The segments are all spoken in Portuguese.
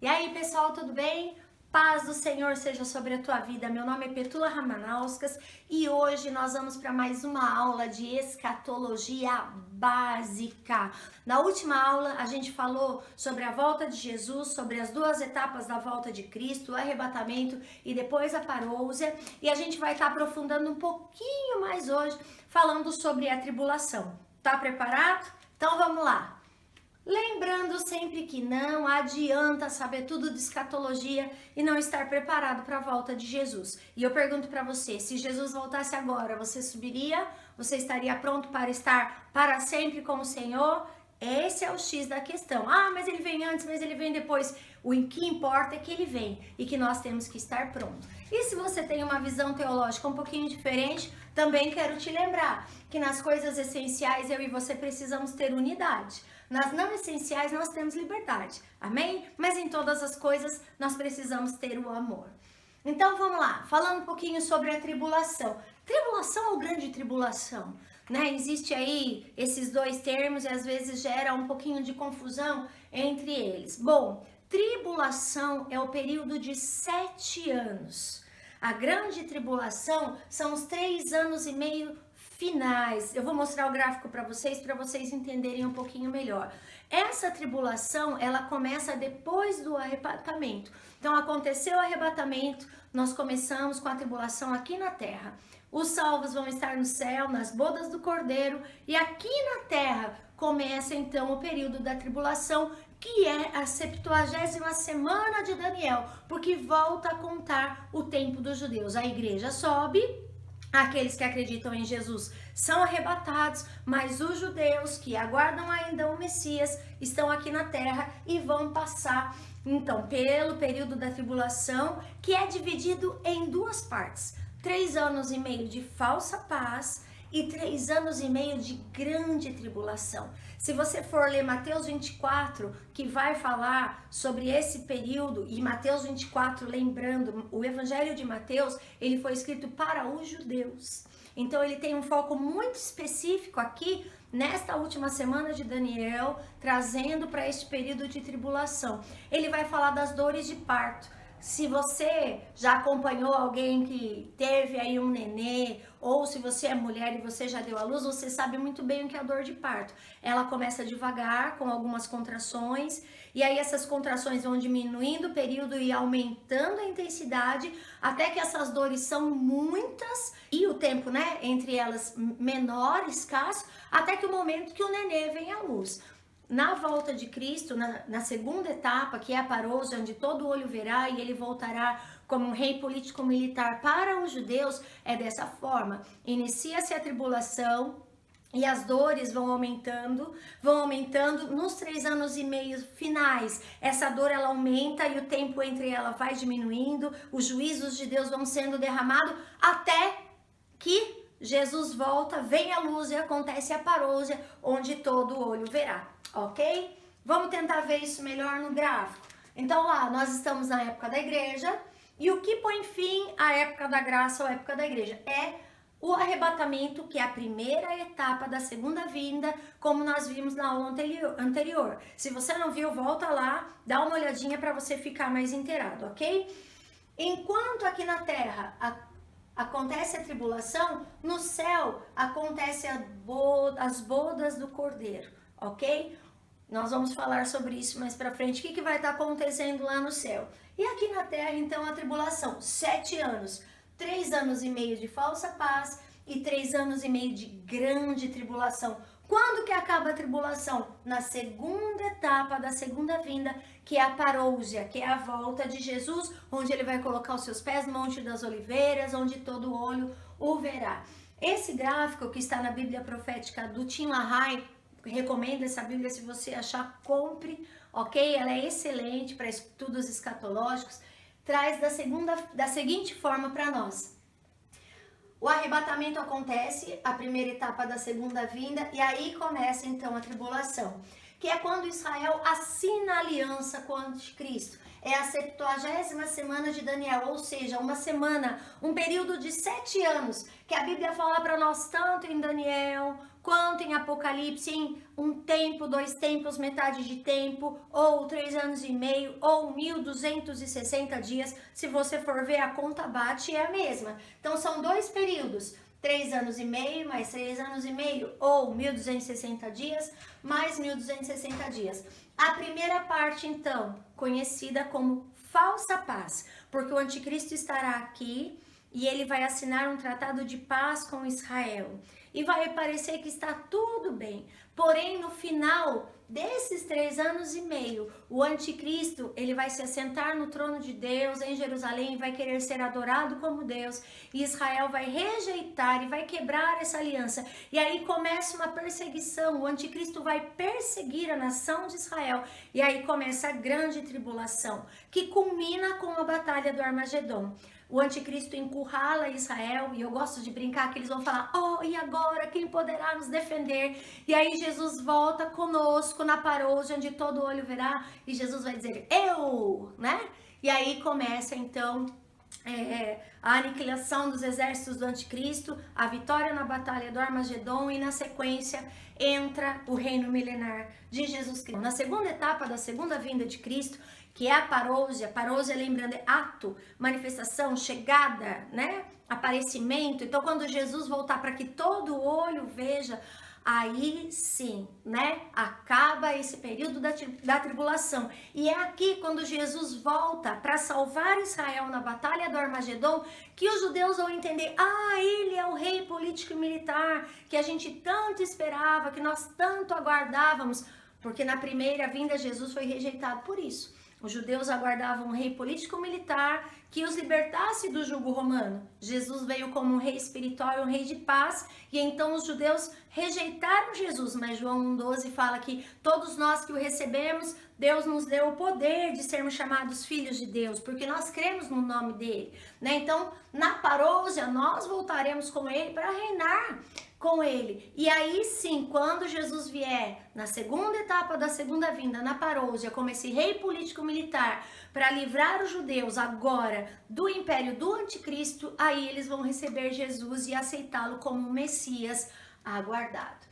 E aí, pessoal, tudo bem? Paz do Senhor seja sobre a tua vida. Meu nome é Petula Ramanauskas e hoje nós vamos para mais uma aula de escatologia básica. Na última aula, a gente falou sobre a volta de Jesus, sobre as duas etapas da volta de Cristo, o arrebatamento e depois a parousia. E a gente vai estar aprofundando um pouquinho mais hoje, falando sobre a tribulação. Tá preparado? Então vamos lá. Lembrando sempre que não adianta saber tudo de escatologia e não estar preparado para a volta de Jesus. E eu pergunto para você, se Jesus voltasse agora, você subiria? Você estaria pronto para estar para sempre com o Senhor? Esse é o X da questão. Ah, mas ele vem antes, mas ele vem depois. O que importa é que ele vem e que nós temos que estar prontos. E se você tem uma visão teológica um pouquinho diferente, também quero te lembrar que nas coisas essenciais eu e você precisamos ter unidade. Nas não essenciais nós temos liberdade, amém? Mas em todas as coisas nós precisamos ter o amor. Então vamos lá, falando um pouquinho sobre a tribulação. Tribulação ou grande tribulação? Né? Existe aí esses dois termos e às vezes gera um pouquinho de confusão entre eles. Bom, tribulação é o período de 7 anos. A grande tribulação são os 3 anos e meio finais. Eu vou mostrar o gráfico para vocês entenderem um pouquinho melhor. Essa tribulação, ela começa depois do arrebatamento. Então, aconteceu o arrebatamento, nós começamos com a tribulação aqui na terra. Os salvos vão estar no céu, nas bodas do Cordeiro, e aqui na terra começa então o período da tribulação, que é a 70ª semana de Daniel, porque volta a contar o tempo dos judeus. A igreja sobe, aqueles que acreditam em Jesus são arrebatados, mas os judeus que aguardam ainda o Messias estão aqui na terra e vão passar, então, pelo período da tribulação, que é dividido em duas partes. 3 anos e meio de falsa paz e 3 anos e meio de grande tribulação. Se você for ler Mateus 24, que vai falar sobre esse período, e Mateus 24, lembrando, o Evangelho de Mateus, ele foi escrito para os judeus. Então ele tem um foco muito específico aqui, nesta última semana de Daniel, trazendo para este período de tribulação. Ele vai falar das dores de parto. Se você já acompanhou alguém que teve aí um nenê, ou se você é mulher e você já deu à luz, você sabe muito bem o que é a dor de parto. Ela começa devagar, com algumas contrações, e aí essas contrações vão diminuindo o período e aumentando a intensidade, até que essas dores são muitas, e o tempo, né, entre elas menor, escasso, até que o momento que o nenê vem à luz. Na volta de Cristo, na segunda etapa, que é a parousia, onde todo olho verá e ele voltará como um rei político-militar para os judeus, é dessa forma. Inicia-se a tribulação e as dores vão aumentando nos 3 anos e meio finais. Essa dor ela aumenta e o tempo entre ela vai diminuindo, os juízos de Deus vão sendo derramados até que Jesus volta, vem a luz e acontece a parousia, onde todo olho verá. Ok? Vamos tentar ver isso melhor no gráfico. Então lá, nós estamos na época da igreja, e o que põe fim à época da graça ou à época da igreja? É o arrebatamento, que é a primeira etapa da segunda vinda, como nós vimos na aula anterior. Se você não viu, volta lá, dá uma olhadinha para você ficar mais inteirado, ok? Enquanto aqui na terra acontece a tribulação, no céu acontece as bodas do Cordeiro, ok? Nós vamos falar sobre isso mais pra frente, o que vai estar acontecendo lá no céu. E aqui na terra, então, a tribulação, 7 anos, 3 anos e meio de falsa paz e 3 anos e meio de grande tribulação. Quando que acaba a tribulação? Na segunda etapa da segunda vinda, que é a parousia, que é a volta de Jesus, onde ele vai colocar os seus pés no Monte das Oliveiras, onde todo olho o verá. Esse gráfico que está na Bíblia Profética do Tim LaHaye, recomendo essa Bíblia, se você achar, compre, ok? Ela é excelente para estudos escatológicos, traz da seguinte forma para nós. O arrebatamento acontece, a primeira etapa da segunda vinda, e aí começa então a tribulação, que é quando Israel assina a aliança com o anticristo. É a 70ª semana de Daniel, ou seja, uma semana, um período de 7 anos, que a Bíblia fala para nós tanto em Daniel, quanto em Apocalipse, em um tempo, 2 tempos, metade de tempo, ou 3 anos e meio, ou 1260 dias. Se você for ver, a conta bate é a mesma. Então são 2 períodos, 3 anos e meio, mais 3 anos e meio, ou 1260 dias, mais 1260 dias. A primeira parte, então, conhecida como falsa paz, porque o anticristo estará aqui e ele vai assinar um tratado de paz com Israel. E vai parecer que está tudo bem. Porém, no final desses 3 anos e meio, o anticristo, ele vai se assentar no trono de Deus em Jerusalém e vai querer ser adorado como Deus. E Israel vai rejeitar e vai quebrar essa aliança. E aí começa uma perseguição. O anticristo vai perseguir a nação de Israel. E aí começa a grande tribulação, que culmina com a batalha do Armagedon. O anticristo encurrala Israel, e eu gosto de brincar que eles vão falar, oh, e agora quem poderá nos defender? E aí Jesus volta conosco na parousia, onde todo olho verá, e Jesus vai dizer, eu, né? E aí começa então a aniquilação dos exércitos do anticristo, a vitória na batalha do Armagedon, e na sequência entra o reino milenar de Jesus Cristo. Na segunda etapa da segunda vinda de Cristo, que é a parousia, lembrando, é ato, manifestação, chegada, né? Aparecimento. Então, quando Jesus voltar para que todo olho veja, aí sim, né? Acaba esse período da tribulação. E é aqui, quando Jesus volta para salvar Israel na batalha do Armagedon, que os judeus vão entender, ele é o rei político e militar que a gente tanto esperava, que nós tanto aguardávamos, porque na primeira vinda Jesus foi rejeitado por isso. Os judeus aguardavam um rei político-militar que os libertasse do jugo romano. Jesus veio como um rei espiritual e um rei de paz, e então os judeus rejeitaram Jesus, mas João 1,12 fala que todos nós que o recebemos, Deus nos deu o poder de sermos chamados filhos de Deus, porque nós cremos no nome dele, né? Então, na parousia, nós voltaremos com ele para reinar com ele. E aí sim, quando Jesus vier na segunda etapa da segunda vinda, na parousia, como esse rei político-militar, para livrar os judeus agora do império do anticristo, aí eles vão receber Jesus e aceitá-lo como o Messias aguardado.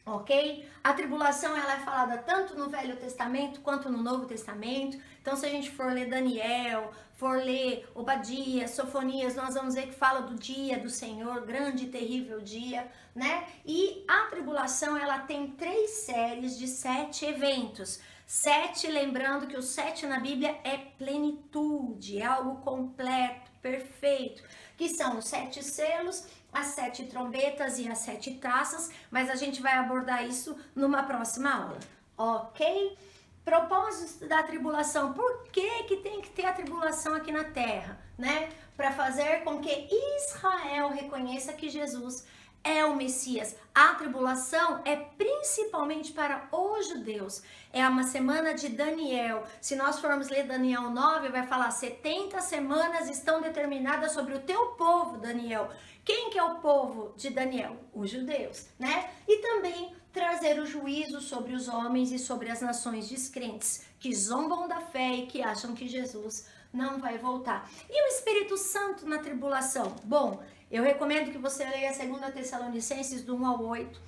Ok? A tribulação, ela é falada tanto no Velho Testamento quanto no Novo Testamento. Então, se a gente for ler Daniel, for ler Obadias, Sofonias, nós vamos ver que fala do dia do Senhor, grande e terrível dia, né? E a tribulação, ela tem 3 séries de 7 eventos. 7, lembrando que o 7 na Bíblia é plenitude, é algo completo, perfeito, que são os 7 selos, as 7 trombetas e as 7 taças, mas a gente vai abordar isso numa próxima aula, ok? Propósito da tribulação, por que tem que ter a tribulação aqui na terra, né? Para fazer com que Israel reconheça que Jesus é o Messias. A tribulação é principalmente para os judeus. É uma semana de Daniel. Se nós formos ler Daniel 9, vai falar 70 semanas estão determinadas sobre o teu povo, Daniel. Quem que é o povo de Daniel? Os judeus, né? E também trazer o juízo sobre os homens e sobre as nações descrentes, que zombam da fé e que acham que Jesus não vai voltar. E o Espírito Santo na tribulação? Bom, eu recomendo que você leia 2 Tessalonicenses do 1 ao 8,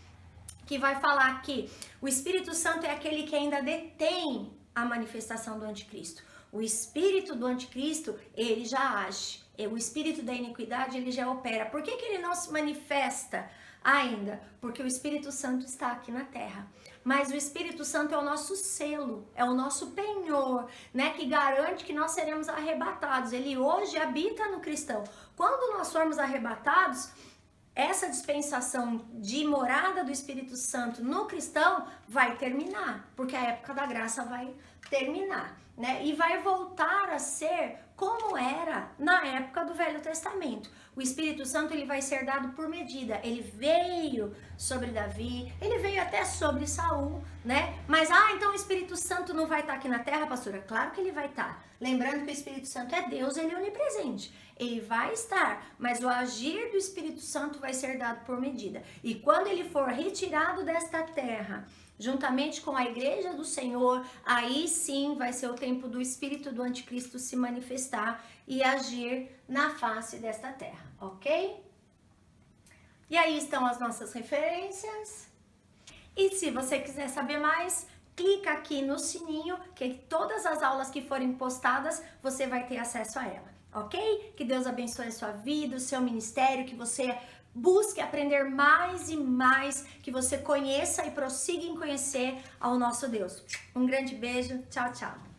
que vai falar que o Espírito Santo é aquele que ainda detém a manifestação do anticristo. O espírito do anticristo, ele já age. O espírito da iniquidade, ele já opera. Por que ele não se manifesta ainda? Porque o Espírito Santo está aqui na terra. Mas o Espírito Santo é o nosso selo, é o nosso penhor, né? Que garante que nós seremos arrebatados. Ele hoje habita no cristão. Quando nós formos arrebatados, essa dispensação de morada do Espírito Santo no cristão vai terminar, porque a época da graça vai terminar, né? E vai voltar a ser como era na época do Velho Testamento. O Espírito Santo, ele vai ser dado por medida. Ele veio sobre Davi, ele veio até sobre Saul, né? Mas, então o Espírito Santo não vai estar aqui na terra, pastora? Claro que ele vai estar. Lembrando que o Espírito Santo é Deus, ele é onipresente. Ele vai estar, mas o agir do Espírito Santo vai ser dado por medida. E quando ele for retirado desta terra, juntamente com a igreja do Senhor, aí sim vai ser o tempo do espírito do anticristo se manifestar e agir na face desta terra, ok? E aí estão as nossas referências. E se você quiser saber mais, clica aqui no sininho, que todas as aulas que forem postadas, você vai ter acesso a ela, ok? Que Deus abençoe a sua vida, o seu ministério, que você busque aprender mais e mais, que você conheça e prossiga em conhecer ao nosso Deus. Um grande beijo, tchau, tchau.